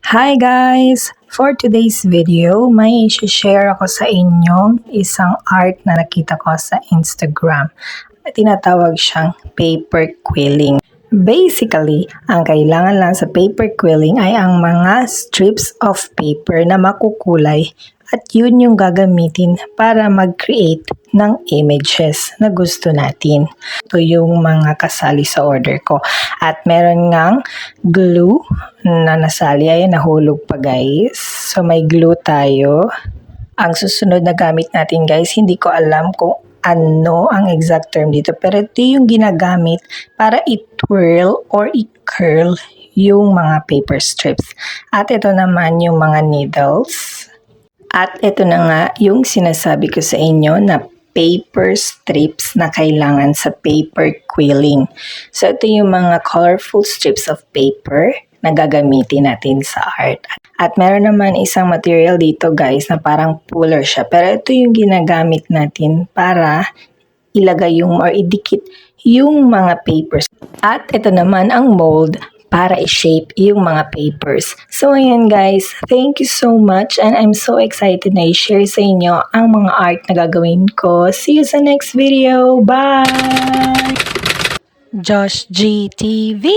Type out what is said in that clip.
Hi guys! For today's video, may share ako sa inyong isang art na nakita ko sa Instagram. Tinatawag siyang paper quilling. Basically, ang kailangan lang sa paper quilling ay ang mga strips of paper na makukulay at yun yung gagamitin para mag-create ng images na gusto natin. Ito yung mga kasali sa order ko. At meron ngang glue na nasali. Ayan, nahulog pa guys. So may glue tayo. Ang susunod na gamit natin guys, hindi ko alam kung ano ang exact term dito. Pero ito yung ginagamit para i-twirl or i-curl yung mga paper strips. At ito naman yung mga needles. At ito na nga yung sinasabi ko sa inyo na paper strips na kailangan sa paper quilling. So ito yung mga colorful strips of paper na gagamitin natin sa art. At meron naman isang material dito guys na parang puller siya. Pero ito yung ginagamit natin para ilagay yung or idikit yung mga papers. At ito naman ang mold para i-shape yung mga papers. So ayan guys, thank you so much and I'm so excited na i-share sa inyo ang mga art na gagawin ko. See you sa next video. Bye! Josh G TV!